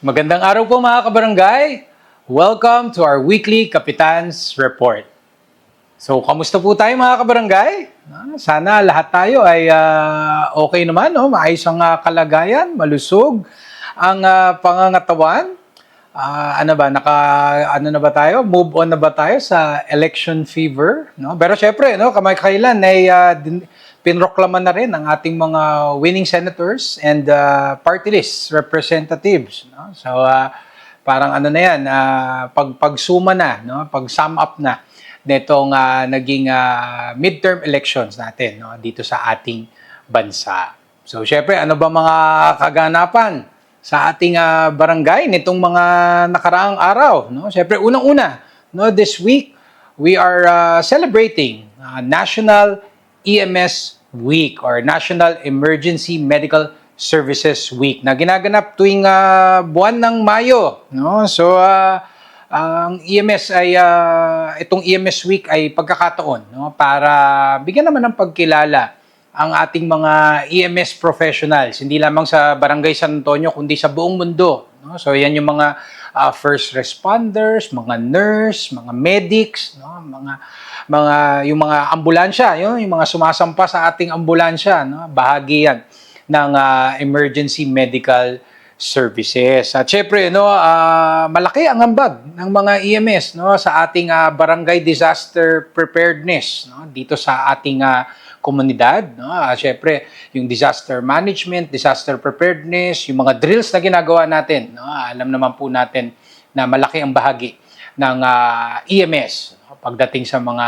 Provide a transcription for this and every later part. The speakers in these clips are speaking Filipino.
Magandang araw po mga kabarangay! Welcome to our weekly Kapitan's Report. So, kamusta po tayo mga kabarangay? Sana lahat tayo ay okay naman, no? Maayos ang kalagayan, malusog ang pangangatawan. Ano na ba tayo? Move on na ba tayo sa election fever? No? Pero syempre, no, kamakailan ay pinroklaman na rin ang ating mga winning senators and party list representatives. No? So, parang ano na yan, pagsuma na, no? Pag-sum up na nitong naging midterm elections natin, no? Dito sa ating bansa. So, syempre, ano ba mga kaganapan sa ating barangay nitong mga nakaraang araw, no? Syempre unang-una, no, this week we are celebrating National EMS Week or National Emergency Medical Services Week na ginaganap tuwing buwan ng Mayo, no? So ang EMS ay itong EMS Week ay pagkakataon, no, para bigyan naman ng pagkilala ang ating mga EMS professionals, hindi lamang sa Barangay San Antonio, kundi sa buong mundo. No? So, yan yung mga first responders, mga nurse, mga medics, no? Yung mga ambulansya, yung mga sumasampa sa ating ambulansya, no? Bahagi yan ng emergency medical services. At syempre, no, malaki ang ambag ng mga EMS, no, sa ating barangay disaster preparedness, no, dito sa ating komunidad, no? Syempre, yung disaster management, disaster preparedness, yung mga drills na ginagawa natin, no? Alam naman po natin na malaki ang bahagi ng EMS, no? Pagdating sa mga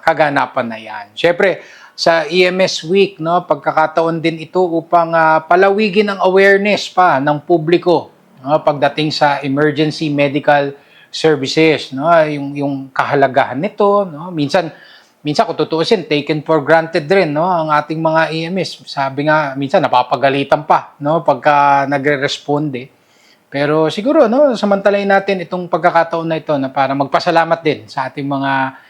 kaganapan na yan. Syempre, sa EMS Week, no, pagkakataon din ito upang palawigin ang awareness pa ng publiko, no, pagdating sa emergency medical services, no, yung kahalagahan nito, no. Minsan kung tutuusin, taken for granted rin, no, ang ating mga EMS. Sabi nga, minsan napapagalitan pa, no, pagka nagre-responde. Pero siguro, no, samantalayin natin itong pagkakataon na ito na para magpasalamat din sa ating mga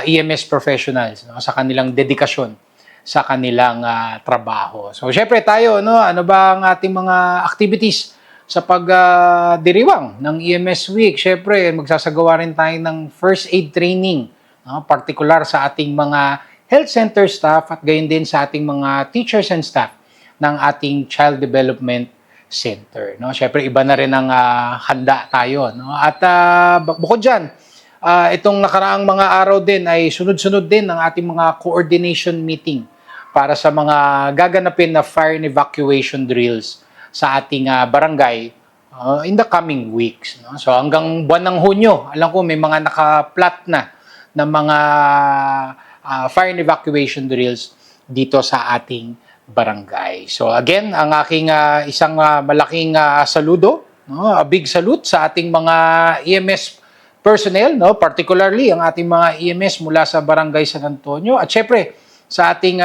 EMS professionals, no, sa kanilang dedikasyon sa kanilang trabaho. So, syempre tayo, no, ano ba ang ating mga activities sa pagdiriwang ng EMS Week? Syempre, magsasagawa rin tayo ng first aid training, no, particular sa ating mga health center staff at gayon din sa ating mga teachers and staff ng ating Child Development Center. No? Siyempre, iba na rin ang handa tayo. No? At bukod dyan, itong nakaraang mga araw din ay sunod-sunod din ang ating mga coordination meeting para sa mga gaganapin na fire and evacuation drills sa ating barangay in the coming weeks. No? So hanggang buwan ng Hunyo, alam ko may mga naka-plot na ng mga fire and evacuation drills dito sa ating barangay. So again, ang aking isang malaking saludo, no? A big salute sa ating mga EMS personnel, no? Particularly ang ating mga EMS mula sa Barangay San Antonio at syempre sa ating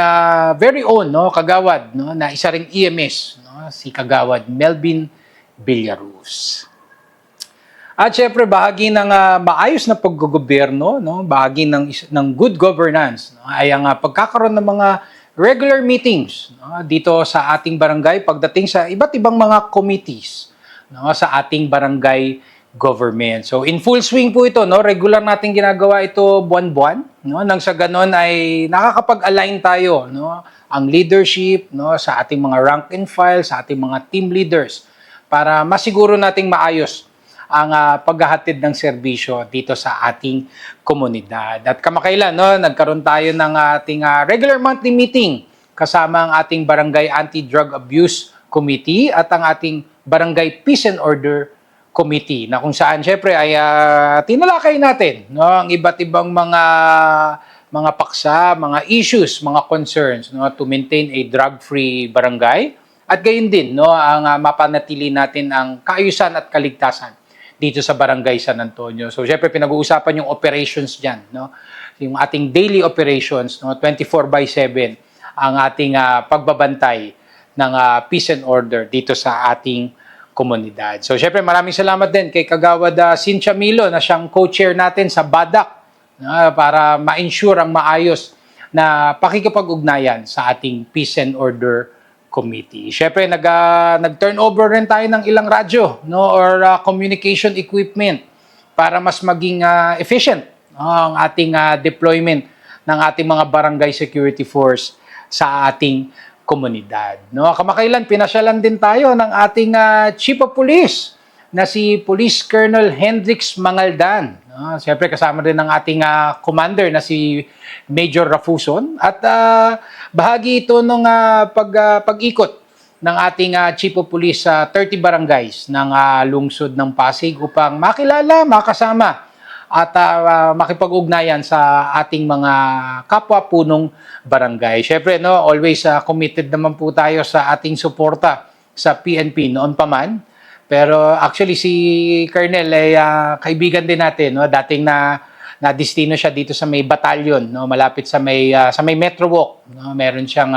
very own, no, kagawad, no, na isa ring EMS, no, si Kagawad Melvin Villaruz. At syempre, bahagi ng maayos na paggogobyerno, no, bahagi ng good governance, no, ay ang pagkakaroon ng mga regular meetings, no, dito sa ating barangay pagdating sa iba't ibang mga committees, no, sa ating barangay government. So in full swing po ito, no, regular nating ginagawa ito buwan-buwan, no, nang sa ganon ay nakakapag-align tayo, no, ang leadership, no, sa ating mga rank and file, sa ating mga team leaders para masiguro nating maayos ang paghahatid ng serbisyo dito sa ating komunidad. At kamakailan, no, nagkaroon tayo ng ating regular monthly meeting kasama ang ating Barangay Anti-Drug Abuse Committee at ang ating Barangay Peace and Order Committee na kung saan syempre ay tinalakay natin, no, ang iba't ibang mga paksa, mga issues, mga concerns, no, to maintain a drug-free barangay at gayon din, no, ang mapanatili natin ang kaayusan at kaligtasan dito sa Barangay San Antonio. So, syempre, pinag-uusapan yung operations dyan, no? Yung ating daily operations, no? 24/7, ang ating pagbabantay ng peace and order dito sa ating komunidad. So, syempre, maraming salamat din kay Kagawad Cynthia Milo na siyang co-chair natin sa BADAC para ma-ensure ang maayos na pakikipag-ugnayan sa ating peace and order Committee. Siyempre, nag-turnover rin tayo ng ilang radyo, no, or communication equipment para mas maging efficient, no, ang ating deployment ng ating mga barangay security force sa ating komunidad. No, kamakailan pinasyalan din tayo ng ating Chief of Police na si Police Colonel Hendrix Mangaldan. No, siyempre kasama rin ng ating commander na si Major Rafuson at bahagi ito ng pag-ikot ng ating Chief of Police sa 30 barangays ng lungsod ng Pasig upang makilala, makasama at makipag-ugnayan sa ating mga kapwa punong barangay. Siyempre, no, always committed naman po tayo sa ating suporta sa PNP noon pa man. Pero actually si Colonel ay kaibigan din natin, no, dating na-destino siya dito sa may batalyon, no, malapit sa may Metro Walk, no, meron siyang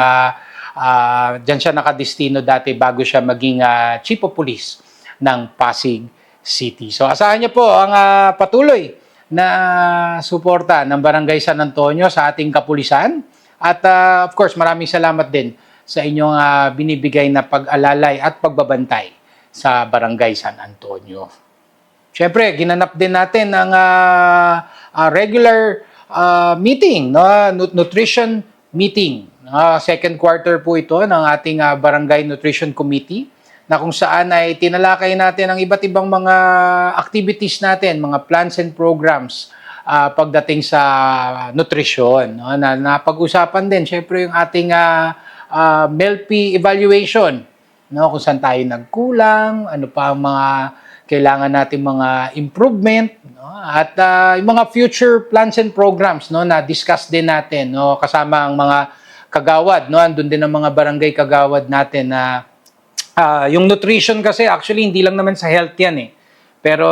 diyan siya nakadestino dati bago siya maging Chief of Police ng Pasig City. So asahan niyo po ang patuloy na suporta ng Barangay San Antonio sa ating kapulisan at of course maraming salamat din sa inyong binibigay na pag-alalay at pagbabantay sa Barangay San Antonio. Siyempre, ginanap din natin ang regular meeting, no? Nutrition meeting. Second quarter po ito ng ating Barangay Nutrition Committee na kung saan ay tinalakay natin ang iba't ibang mga activities natin, mga plans and programs pagdating sa nutrition. No? Na napag-usapan din, syempre yung ating MELP evaluation, no? Kung saan tayo nagkulang, ano pa ang mga kailangan natin mga improvement, no? At yung mga future plans and programs, no, na discuss din natin, no, kasama ang mga kagawad, no, andun din ang mga barangay kagawad natin na yung nutrition kasi actually hindi lang naman sa health yan eh. Pero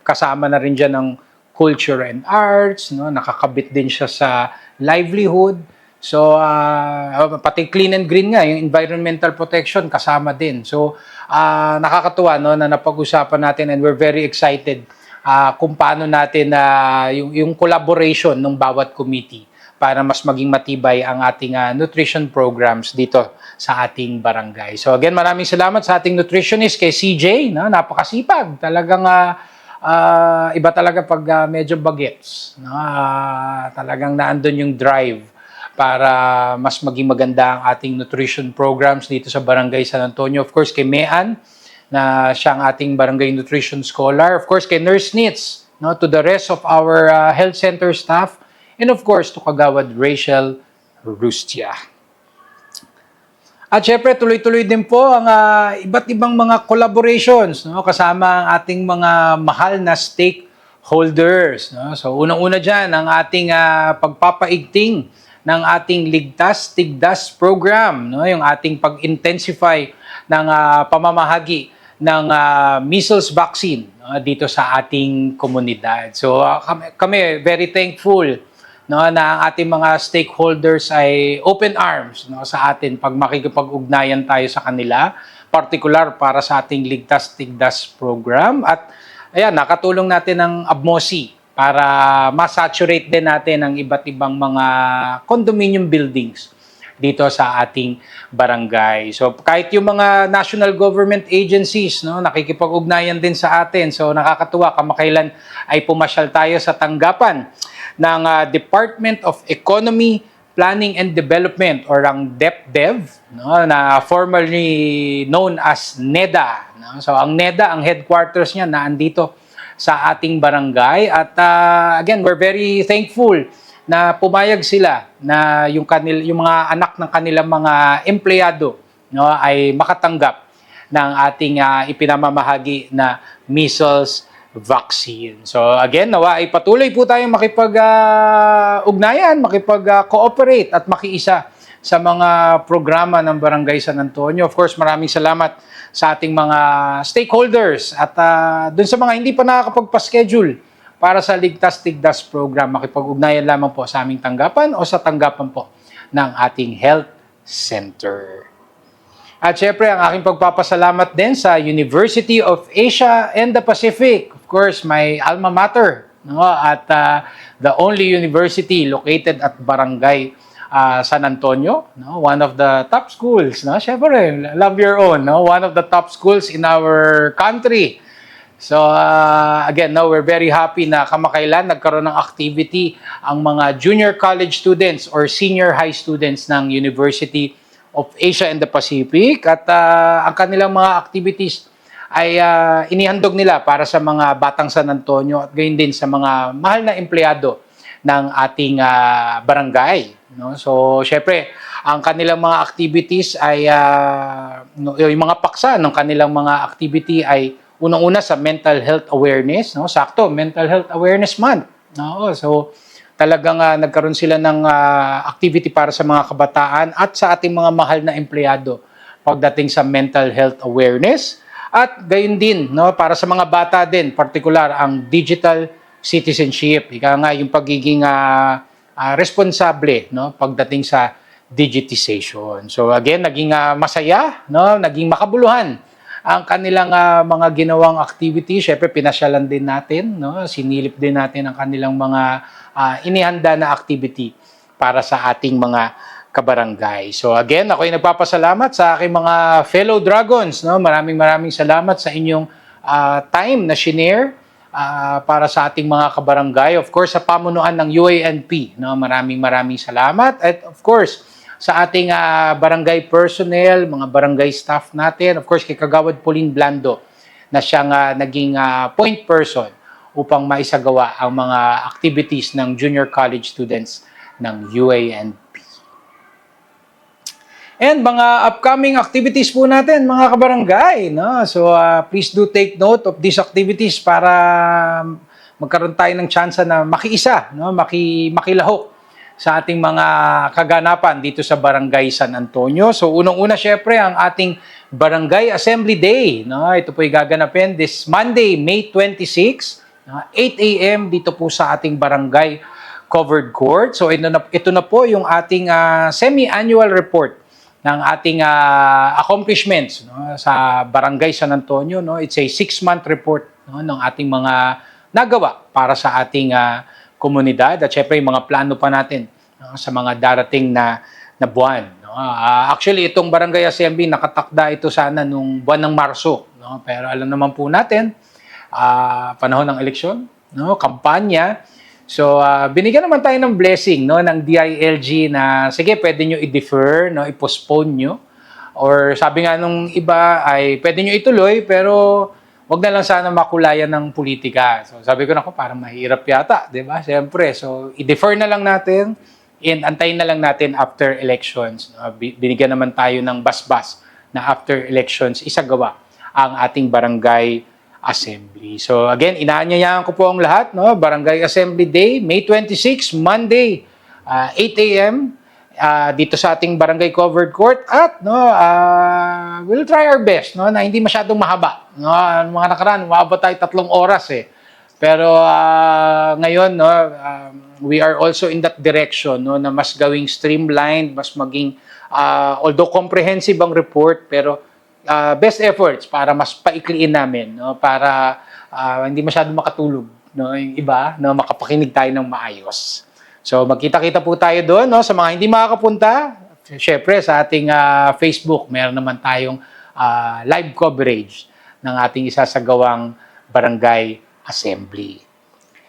kasama na rin dyan ang culture and arts, no, nakakabit din siya sa livelihood. So pati clean and green nga, yung environmental protection kasama din. So nakakatuwa, no, na napag-usapan natin and we're very excited kung paano natin yung collaboration ng bawat committee para mas maging matibay ang ating nutrition programs dito sa ating barangay. So again, maraming salamat sa ating nutritionist kay CJ, no? Napakasipag. Talagang iba talaga pag medyo bagets, no? Talagang naandun yung drive para mas maging maganda ang ating nutrition programs dito sa Barangay San Antonio. Of course, kay Mean, na siyang ating barangay nutrition scholar. Of course, kay Nurse Nits, no? To the rest of our health center staff. And of course, to Kagawad Rachel Rustia. At syempre, tuloy-tuloy din po ang iba't ibang mga collaborations, no? Kasama ang ating mga mahal na stakeholders. No? So, unang-una dyan, ang ating pagpapaigting ng ating Ligtas Tigdas program. No? Yung ating pag-intensify ng pamamahagi ng measles vaccine, no? Dito sa ating komunidad. So, kami very thankful, no, na ang ating mga stakeholders ay open arms, no, sa atin pag makikipag-ugnayan tayo sa kanila, particular para sa ating Ligtas Tigdas program. At ayan, nakatulong natin ang ABMOSI para ma-saturate din natin ang iba't ibang mga condominium buildings dito sa ating barangay. So kahit yung mga national government agencies, no, nakikipag-ugnayan din sa atin. So nakakatuwa, kamakailan ay pumasyal tayo sa tanggapan ng Department of Economy, Planning and Development or ang DepDev, no, na formerly known as NEDA. No? So ang NEDA, ang headquarters niya naandito sa ating barangay at again, we're very thankful na pumayag sila na yung mga anak ng kanilang mga empleyado, no, ay makatanggap ng ating ipinamamahagi na measles vaccine. So again, nawa ay patuloy po tayong makipag-ugnayan, makipag-cooperate at makiisa sa mga programa ng Barangay San Antonio. Of course, maraming salamat sa ating mga stakeholders at dun sa mga hindi pa nakakapagpa-schedule para sa Ligtas Tigdas program, makipag-ugnayan lamang po sa aming tanggapan o sa tanggapan po ng ating health center. At syempre, ang aking pagpapasalamat din sa University of Asia and the Pacific. Of course, my alma mater, no? At the only university located at Barangay San Antonio, no? One of the top schools, no? Syempre, love your own, no? One of the top schools in our country. So again, no, we're very happy na kamakailan nagkaroon ng activity ang mga junior college students or senior high students ng University of Asia and the Pacific at ang kanilang mga activities ay inihandog nila para sa mga batang San Antonio at gayon din sa mga mahal na empleyado ng ating barangay, no? So syempre, ang kanilang mga activities ay yung mga paksa ng kanilang mga activity ay unang-una sa mental health awareness, no? Sakto, Mental Health Awareness Month. No? So, talagang nagkaroon sila ng activity para sa mga kabataan at sa ating mga mahal na empleyado pagdating sa mental health awareness. At gayon din, no? Para sa mga bata din, partikular ang digital citizenship. Ika nga yung pagiging responsable, no? Pagdating sa digitization. So, again, naging masaya, no? Naging makabuluhan ang kanilang mga ginawang activity. Syempre, pinasyalan din natin, no? Sinilip din natin ang kanilang mga inihanda na activity para sa ating mga kabarangay. So again, ako ay nagpapasalamat sa aking mga fellow Dragons, no? Maraming salamat sa inyong time na shinare para sa ating mga kabarangay. Of course, sa pamunuan ng UANP, no? Maraming salamat. At of course, sa ating barangay personnel, mga barangay staff natin, of course, kay Kagawad Pauline Blando, na siyang naging point person upang maisagawa ang mga activities ng junior college students ng UANP. And mga upcoming activities po natin, mga kabarangay, no? So please do take note of these activities para magkaroon tayo ng chance na makiisa, no? Makilahok sa ating mga kaganapan dito sa Barangay San Antonio. So unang-una syempre ang ating Barangay Assembly Day, no? Ito po ay gaganapin this Monday, May 26, 8 a.m. dito po sa ating barangay covered court. So ito na po yung ating semi-annual report ng ating accomplishments, no, sa Barangay San Antonio, no. It's a 6-month report, no, ng ating mga nagawa para sa ating komunidad at syempre yung mga plano pa natin, no, sa mga darating na buwan, no. Actually itong Barangay Assembly nakatakda ito sana nung buwan ng Marso, no, pero alam naman po natin panahon ng eleksyon, no, kampanya. So binigyan naman tayo ng blessing, no, ng DILG na sige, pwede nyo i-defer, no, i-postpone nyo, or sabi nga nung iba ay pwede nyo ituloy pero wag na lang sana makulayan ng politika. So sabi ko, nako, parang mahirap yata, 'di ba? Siyempre, so i-defer na lang natin and antayin na lang natin after elections. Binigyan naman tayo ng basbas na after elections isagawa ang ating barangay assembly. So again, inaanyayahan ko po ang lahat, no? Barangay Assembly Day, May 26, Monday, 8 a.m. Dito sa ating barangay covered court at we'll try our best, no, na hindi masyadong mahaba, no. Mga nakaraan umabot tayo 3 oras pero ngayon, no, we are also in that direction, no, na mas gawing streamlined, mas maging although comprehensive ang report, pero best efforts para mas paikliin namin, no, para hindi masyadong makatulog, no, yung iba, no, makapakinig tayo ng maayos. So magkita-kita po tayo doon, no? Sa mga hindi makakapunta, syempre sa ating Facebook, meron naman tayong live coverage ng ating isasagawang barangay assembly.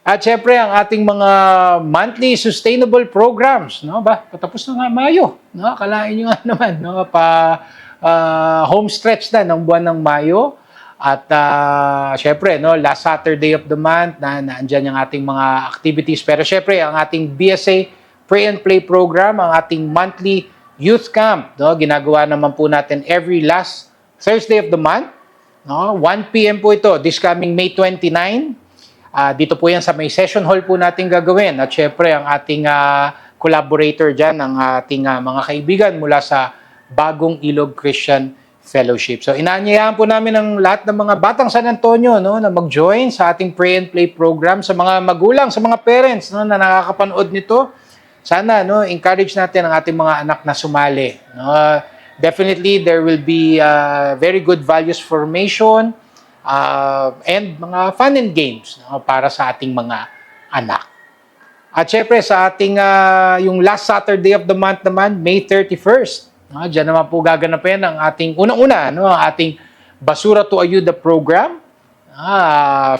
At syempre ang ating mga monthly sustainable programs, no? Patapos na nga Mayo, no? Akalain niyo nga naman, no? Home stretch na ng buwan ng Mayo. At syempre, no, last Saturday of the month na naandyan yung ating mga activities. Pero syempre, ang ating BSA Pray and Play program, ang ating monthly youth camp, no, ginagawa naman po natin every last Thursday of the month. No, 1 p.m. po ito, this coming May 29. Dito po yan sa may session hall po natin gagawin. At syempre, ang ating collaborator dyan, ang ating mga kaibigan mula sa Bagong Ilog Christian Fellowship. So inaanyayahan po namin ang lahat ng mga batang San Antonio, no, na mag-join sa ating Pray and Play program. Sa mga magulang, sa mga parents, no, na nakakapanood nito, sana, no, encourage natin ang ating mga anak na sumali, no. Definitely there will be very good values formation and mga fun and games, no, para sa ating mga anak. At syempre sa ating yung last Saturday of the month naman, May 31st. Diyan naman po gaganapin ang ating unang-una, ang ating Basura to Ayuda program.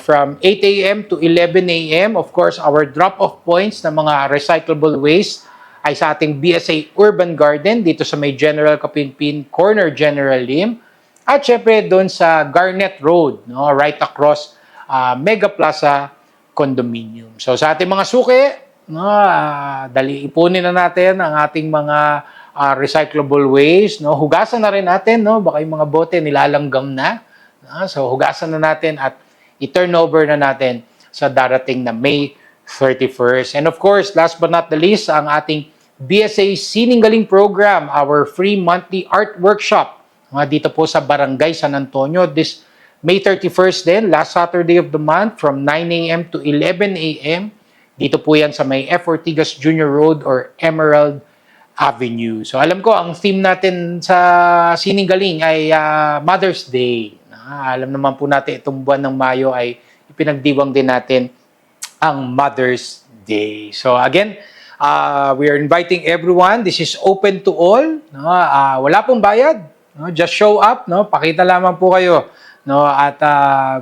From 8 a.m. to 11 a.m. Of course, our drop-off points ng mga recyclable waste ay sa ating BSA Urban Garden dito sa may General Kapinpin, Corner General Lim. At syempre doon sa Garnet Road, right across Mega Plaza Condominium. So sa ating mga suki, dali ipunin na natin ang ating mga recyclable waste, hugasan na rin natin, baka yung mga bote nilalanggam na. So hugasan na natin at i-turn over na natin sa darating na May 31st. And of course, last but not the least, ang ating BSA Sining Galing program, our free monthly art workshop dito po sa Barangay San Antonio this May 31st din, last Saturday of the month from 9 a.m. to 11 a.m. Dito po yan sa may F. Ortigas Jr. Road or Emerald Avenue. So alam ko, ang theme natin sa Sining Galing ay Mother's Day. Alam naman po natin itong buwan ng Mayo ay ipinagdiwang din natin ang Mother's Day. So again, we are inviting everyone. This is open to all. Wala pong bayad. Just show up. Pakita lamang po kayo. At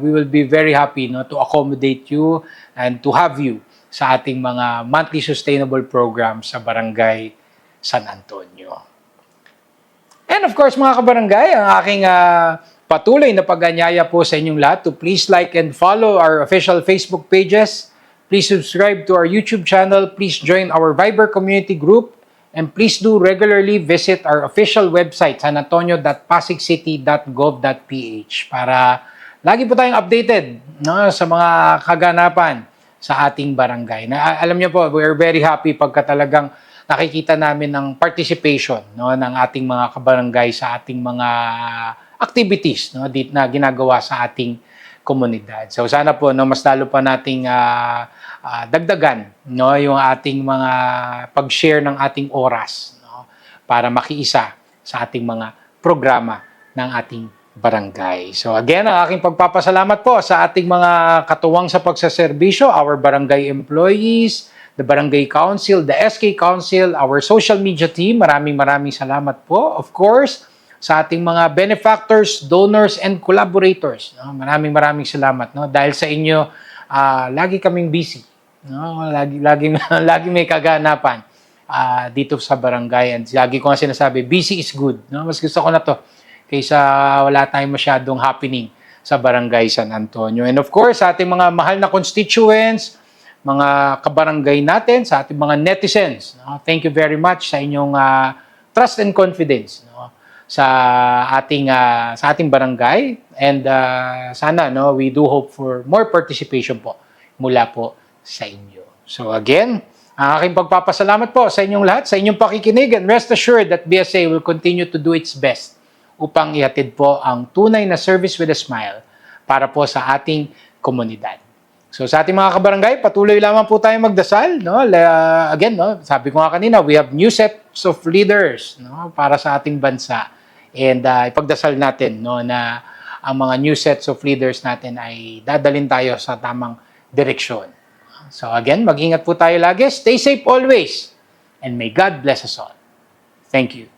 we will be very happy to accommodate you and to have you sa ating mga monthly sustainable programs sa Barangay San Antonio. And of course, mga kabarangay, ang aking patuloy na pag-anyaya po sa inyong lahat to please like and follow our official Facebook pages. Please subscribe to our YouTube channel. Please join our Viber community group. And please do regularly visit our official website, sanantonio.pasigcity.gov.ph para lagi po tayong updated sa mga kaganapan sa ating barangay. Alam niyo po, we are very happy pagka talagang nakikita namin ng participation ng ating mga kabarangay sa ating mga activities na ginagawa sa ating komunidad. So sana po mas lalo pa nating dagdagan yung ating mga pag-share ng ating oras para makiisa sa ating mga programa ng ating barangay. So again, ang aking pagpapasalamat po sa ating mga katuwang sa pagsaserbisyo, our barangay employees, the barangay council, the SK council, our social media team. Maraming salamat po. Of course, sa ating mga benefactors, donors, and collaborators. Maraming salamat. Dahil sa inyo, lagi kaming busy. Lagi may kaganapan dito sa barangay. And lagi ko nga sinasabi, busy is good. Mas gusto ko na to kaysa wala tayong masyadong happening sa Barangay San Antonio. And of course, sa ating mga mahal na constituents, mga kabarangay natin, sa ating mga netizens, thank you very much sa inyong trust and confidence sa ating barangay, and sana we do hope for more participation po mula po sa inyo. So again, ang aking pagpapasalamat po sa inyong lahat, sa inyong pakikinig, and rest assured that BSA will continue to do its best upang ihatid po ang tunay na service with a smile para po sa ating komunidad. So sa ating mga kabarangay, patuloy lamang po tayong magdasal. Again, sabi ko nga kanina, we have new sets of leaders para sa ating bansa. And ipagdasal natin na ang mga new sets of leaders natin ay dadalhin tayo sa tamang direksyon. So again, mag-ingat po tayo lagi. Stay safe always. And may God bless us all. Thank you.